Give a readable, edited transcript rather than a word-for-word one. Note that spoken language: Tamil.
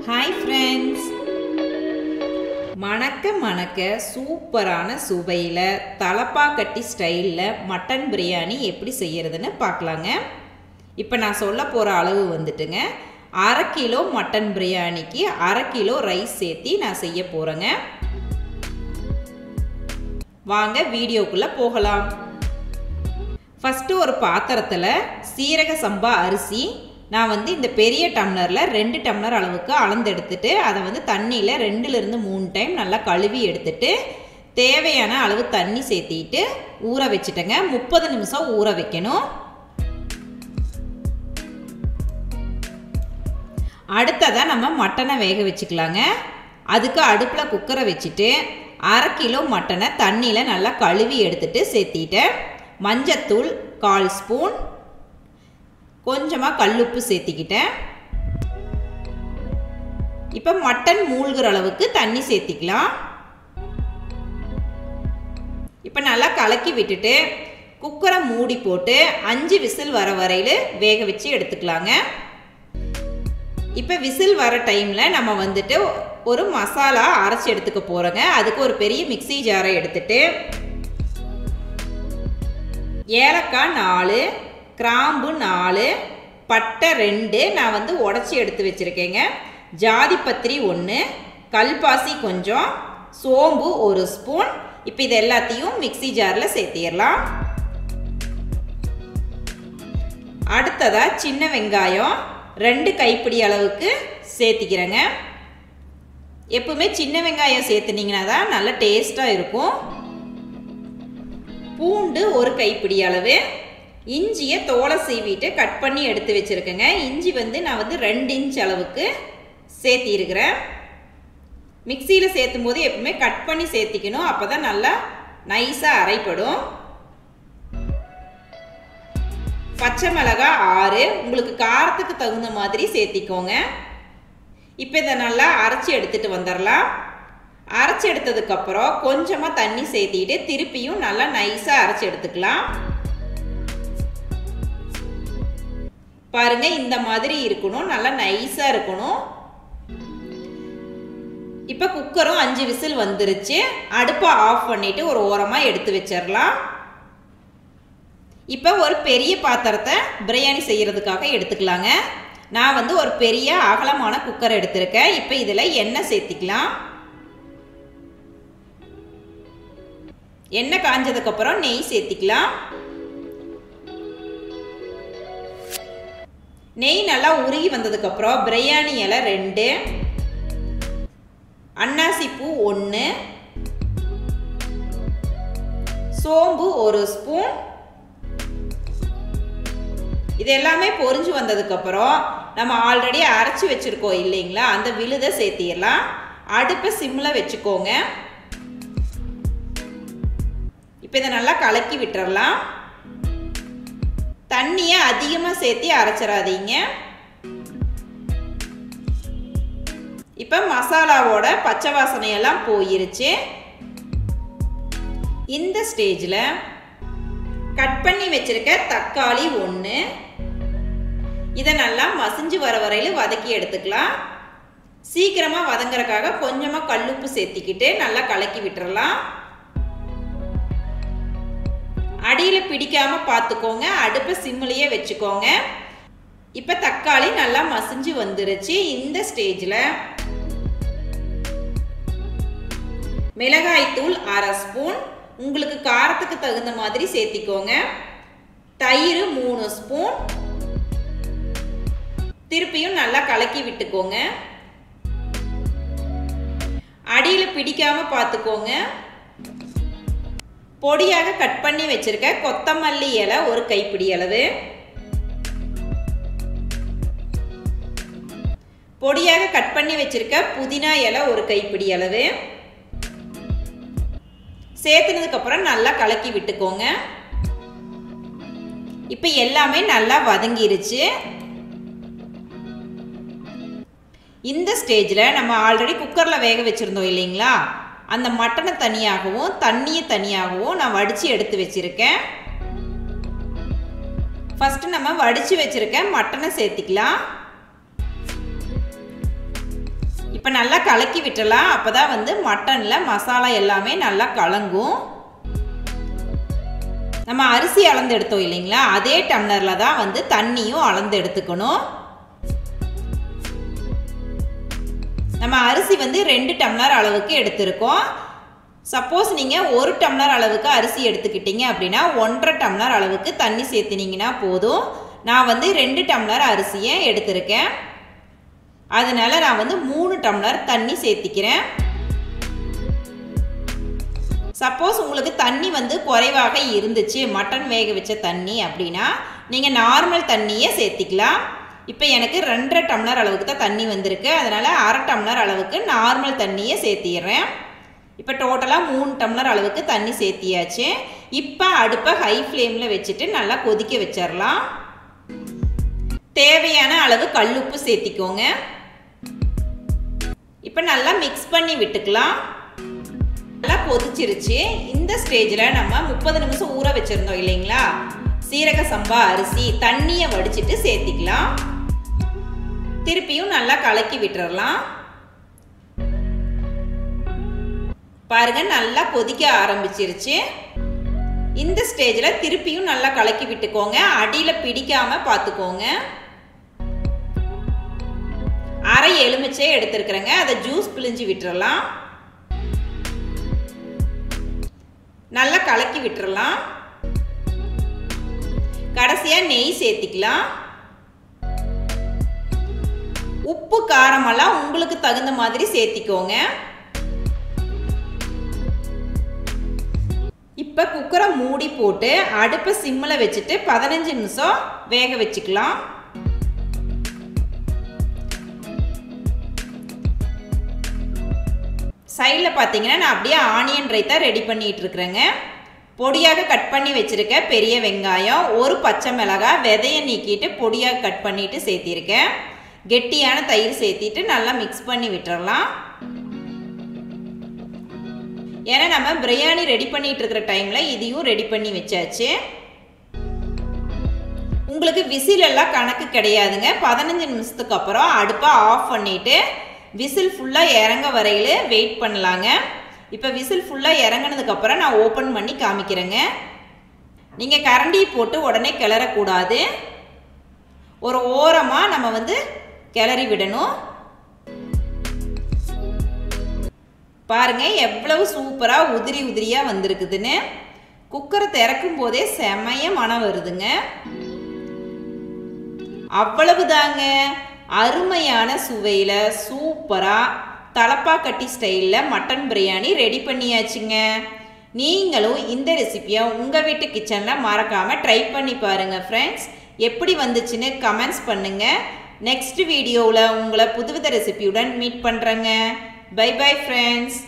Hi friends, மணக்க சூப்பரான சுவையில தலப்பாக்கட்டி ஸ்டைல்ல மட்டன் பிரியாணி எப்படி செய்யறதுன்னு பார்க்கலாங்க. இப்போ நான் சொல்ல போற அளவு வந்துட்டுங்க 1/2 கிலோ மட்டன் பிரியாணிக்கு 1/2 கிலோ ரைஸ் சேர்த்து நான் செய்ய போறேங்க. வாங்க வீடியோக்குள்ள போகலாம். ஃபர்ஸ்ட் ஒரு பாத்திரத்துல சீரக சம்பா அரிசி நான் வந்து இந்த பெரிய டம்ளர்ல 2 டம்ளர் அளவுக்கு அளந்து எடுத்துட்டு அதை தண்ணியில 2 ல இருந்து 3 டைம் நல்லா கழுவி எடுத்துட்டு தேவையான அளவு தண்ணி சேர்த்திட்டு ஊற வச்சிட்டேங்க. 30 நிமிஷம் ஊற வைக்கணும். அடுத்ததா நம்ம மட்டனை வேக வச்சுக்கலாங்க. அதுக்கு அடுப்புல குக்கரை வச்சுட்டு 1/2 கிலோ மட்டனை தண்ணியில நல்லா கழுவி எடுத்துட்டு சேர்த்திட்டேன். மஞ்சத்தூள் 1/4 ஸ்பூன், கொஞ்சமா கல்லுப்பு சேர்த்திக்கிட்டேன். இப்போ மட்டன் மூழ்கிற அளவுக்கு தண்ணி சேர்த்திக்கலாம். இப்போ நல்லா கலக்கி விட்டுட்டு குக்கரை மூடி போட்டு 5 விசில் வர வரையில வேக வச்சு எடுத்துக்கலாங்க. இப்போ விசில் வர டைம்ல நம்ம ஒரு மசாலா அரைச்சி எடுத்துக்க போறோங்க. அதுக்கு ஒரு பெரிய மிக்ஸி ஜாரை எடுத்துட்டு ஏலக்காய் 4, கிராம்பு 4, பட்டை 2 நான் உடைச்சி எடுத்து வச்சிருக்கேங்க. ஜாதிபத்திரி 1, கல்பாசி கொஞ்சம், சோம்பு 1 ஸ்பூன். இப்போ இது எல்லாத்தையும் மிக்ஸி ஜாரில் சேர்த்திடலாம். அடுத்ததா சின்ன வெங்காயம் 2 கைப்பிடி அளவுக்கு சேர்த்திக்கிறேங்க. எப்பவுமே சின்ன வெங்காயம் சேர்த்துனீங்கன்னா தான் நல்ல டேஸ்டாக இருக்கும். பூண்டு 1 கைப்பிடி அளவு, இஞ்சியை தோலை சீவிட்டு கட் பண்ணி எடுத்து வச்சிருக்கேங்க. இஞ்சி நான் 2 இன்ச் அளவுக்கு சேர்த்தி இருக்கிறேன். மிக்சியில் சேர்த்தும் போது எப்பவுமே கட் பண்ணி சேர்த்திக்கணும், அப்பதான் நல்லா நைஸா அரைப்படும். பச்சை மிளகாய் 6, உங்களுக்கு காரத்துக்கு தகுந்த மாதிரி சேர்த்திக்கோங்க. இப்போ இதை நல்லா அரைச்சி எடுத்துட்டு வந்துடலாம். அரைச்சி எடுத்ததுக்கு அப்புறம் கொஞ்சமா தண்ணி சேர்த்திட்டு திருப்பியும் நல்லா நைஸா அரைச்சி எடுத்துக்கலாம். பாருங்க, இந்த மாதிரி இருக்கணும், நல்லா நைஸா இருக்கணும். இப்ப குக்கரும் 5 விசில் வந்துருச்சு. அடுப்பை ஆஃப் பண்ணிட்டு ஒரு ஓரமா எடுத்து வச்சிடலாம். இப்ப ஒரு பெரிய பாத்திரத்தை பிரியாணி செய்யறதுக்காக எடுத்துக்கலாங்க. நான் ஒரு பெரிய அகலமான குக்கர் எடுத்திருக்கேன். இப்ப இதுல எண்ணெய் சேர்த்திக்கலாம். எண்ணெய் காஞ்சதுக்கு அப்புறம் நெய் சேர்த்திக்கலாம். நெய் நல்லா உருகி வந்ததுக்கு அப்புறம் பிரியாணி இலை 2, அன்னாசி பூ 1, சோம்பு 1 ஸ்பூன். இது எல்லாமே பொரிஞ்சு வந்ததுக்கு அப்புறம் நம்ம ஆல்ரெடி அரைச்சி வச்சிருக்கோம் இல்லைங்களா, அந்த விழுதை சேர்த்திடலாம். அடுப்பை சிம்ல வச்சுக்கோங்க. இப்போ இதை நல்லா கலக்கி விட்டுறலாம். தண்ணியை அதிகமாக சேர்த்து அரைச்சிடாதீங்க. இப்போ மசாலாவோட பச்சை வாசனையெல்லாம் போயிருச்சு. இந்த ஸ்டேஜில் கட் பண்ணி வச்சிருக்க தக்காளி 1, இதை நல்லா மசிஞ்சு வர வரையில வதக்கி எடுத்துக்கலாம். சீக்கிரமாக வதங்குறதுக்காக கொஞ்சமாக கல்லுப்பு சேர்த்திக்கிட்டு நல்லா கலக்கி விட்டுறலாம். அடியில் பிடிக்காம பார்த்துக்கோங்க, அடுப்பை சிம்மிலேயே வச்சுக்கோங்க. இப்போ தக்காளி நல்லா மசிஞ்சு வந்துருச்சு. இந்த ஸ்டேஜில் மிளகாய்த்தூள் 1/2 ஸ்பூன், உங்களுக்கு காரத்துக்கு தகுந்த மாதிரி சேர்த்திக்கோங்க. தயிர் 3 ஸ்பூன். திருப்பியும் நல்லா கலக்கி விட்டுக்கோங்க. அடியில் பிடிக்காம பார்த்துக்கோங்க. பொடியாக கட் பண்ணி வச்சிருக்க கொத்தமல்லி இலை 1 கைப்பிடி அளவு, பொடியாக கட் பண்ணி வச்சிருக்க புதினா இலை 1 கைப்பிடி அளவு சேர்த்துனதுக்கு அப்புறம் நல்லா கலக்கி விட்டுக்கோங்க. இப்போ எல்லாமே நல்லா வதங்கிருச்சு. இந்த ஸ்டேஜில் நம்ம ஆல்ரெடி குக்கரில் வேக வச்சுருந்தோம் இல்லைங்களா, அந்த மட்டனை தனியாகவும் தண்ணியை தனியாகவும் நான் வடித்து எடுத்து வச்சுருக்கேன். ஃபஸ்ட்டு நம்ம வடித்து வச்சுருக்க மட்டனை சேர்த்திக்கலாம். இப்போ நல்லா கலக்கி விட்டுறலாம். அப்போ தான் வந்து மட்டனில் மசாலா எல்லாமே நல்லா கலங்கும். நம்ம அரிசி அளந்து எடுத்தோம் இல்லைங்களா, அதே டம்ளரில் தான் வந்து தண்ணியும் அளந்து எடுத்துக்கணும். நம்ம அரிசி வந்து 2 டம்ளர் அளவுக்கு எடுத்திருக்கோம். சப்போஸ் நீங்கள் 1 டம்ளர் அளவுக்கு அரிசி எடுத்துக்கிட்டீங்க அப்படின்னா 1.5 டம்ளர் அளவுக்கு தண்ணி சேர்த்துனீங்கன்னா போதும். நான் வந்து 2 டம்ளர் அரிசியை எடுத்திருக்கேன். அதனால நான் வந்து 3 டம்ளர் தண்ணி சேர்த்திக்கிறேன். சப்போஸ் உங்களுக்கு தண்ணி வந்து குறைவாக இருந்துச்சு, மட்டன் வேக வச்ச தண்ணி அப்படின்னா நீங்கள் நார்மல் தண்ணியே சேர்த்திக்கலாம். இப்போ எனக்கு 2.5 டம்ளர் அளவுக்கு தான் தண்ணி வந்திருக்கு. அதனால் 1/2 டம்ளர் அளவுக்கு நார்மல் தண்ணியை சேர்த்திடுறேன். இப்போ டோட்டலாக 3 டம்ளர் அளவுக்கு தண்ணி சேர்த்தியாச்சு. இப்போ அடுப்பை ஹை ஃப்ளேமில் வச்சுட்டு நல்லா கொதிக்க வச்சிடலாம். தேவையான அளவு கல்லுப்பு சேர்த்திக்கோங்க. இப்போ நல்லா மிக்ஸ் பண்ணி விட்டுக்கலாம். நல்லா கொதிச்சிருச்சு. இந்த ஸ்டேஜில் நம்ம 30 நிமிஷம் ஊற வச்சுருந்தோம் இல்லைங்களா, சீரக சம்பா அரிசி தண்ணியை வடிச்சிட்டு சேர்த்திக்கலாம். திருப்பியும் நல்லா கலக்கி விட்டுறலாம். பாருங்க நல்லா கொதிக்க ஆரம்பிச்சிருச்சு. இந்த ஸ்டேஜில் திருப்பியும் நல்லா கலக்கி விட்டுக்கோங்க. அடியில் பிடிக்காம பார்த்துக்கோங்க. அரை எலுமிச்சை எடுத்துருக்குறேங்க, அதை ஜூஸ் பிழிஞ்சு விட்டுறலாம். நல்லா கலக்கி விட்டுறலாம். கடைசியாக நெய் சேர்த்திக்கலாம். உப்பு காரமெல்லாம் உங்களுக்கு தகுந்த மாதிரி சேர்த்திக்கோங்க. இப்போ குக்கரை மூடி போட்டு அடுப்பை சிம்மில் வச்சுட்டு 15 நிமிஷம் வேக வச்சுக்கலாம். சைடில் பார்த்தீங்கன்னா நான் அப்படியே ஆனியன் ரைத்தா ரெடி பண்ணிட்டு இருக்கிறேங்க. பொடியாக கட் பண்ணி வச்சுருக்க பெரிய வெங்காயம், ஒரு பச்சை மிளகாய் விதையை நீக்கிட்டு பொடியாக கட் பண்ணிட்டு சேர்த்திருக்கேன். கெட்டியான தயிர் சேர்த்திட்டு நல்லா மிக்ஸ் பண்ணி விட்டுறலாம். ஏன்னா நம்ம பிரியாணி ரெடி பண்ணிட்டு இருக்கிற டைமில் இதையும் ரெடி பண்ணி வச்சாச்சு. உங்களுக்கு விசில் எல்லாம் கணக்கு கிடையாதுங்க. 15 நிமிஷத்துக்கு அப்புறம் அடுப்பை ஆஃப் பண்ணிவிட்டு விசில் ஃபுல்லாக இறங்க வரையில் வெயிட் பண்ணலாங்க. இப்போ விசில் ஃபுல்லாக இறங்கினதுக்கப்புறம் நான் ஓப்பன் பண்ணி காமிக்கிறேங்க. நீங்கள் கரண்டி போட்டு உடனே கிளறக்கூடாது. ஒரு ஓரமாக நம்ம வந்து கிளறி விடணும். பாருங்கள் எவ்வளவு சூப்பராக உதிரி உதிரியாக வந்திருக்குதுன்னு. குக்கரை திறக்கும் போதே செமைய மனம் வருதுங்க. அவ்வளவுதாங்க, அருமையான சுவையில் சூப்பராக தலப்பாக்கட்டி ஸ்டைலில் மட்டன் பிரியாணி ரெடி பண்ணியாச்சுங்க. நீங்களும் இந்த ரெசிபியை உங்கள் வீட்டு கிச்சனில் மறக்காமல் ட்ரை பண்ணி பாருங்கள் ஃப்ரெண்ட்ஸ். எப்படி வந்துச்சுன்னு கமெண்ட்ஸ் பண்ணுங்கள். நெக்ஸ்ட் வீடியோவில் உங்களை புதுவித ரெசிபியுடன் மீட் பண்ணுறேங்க. Bye bye friends.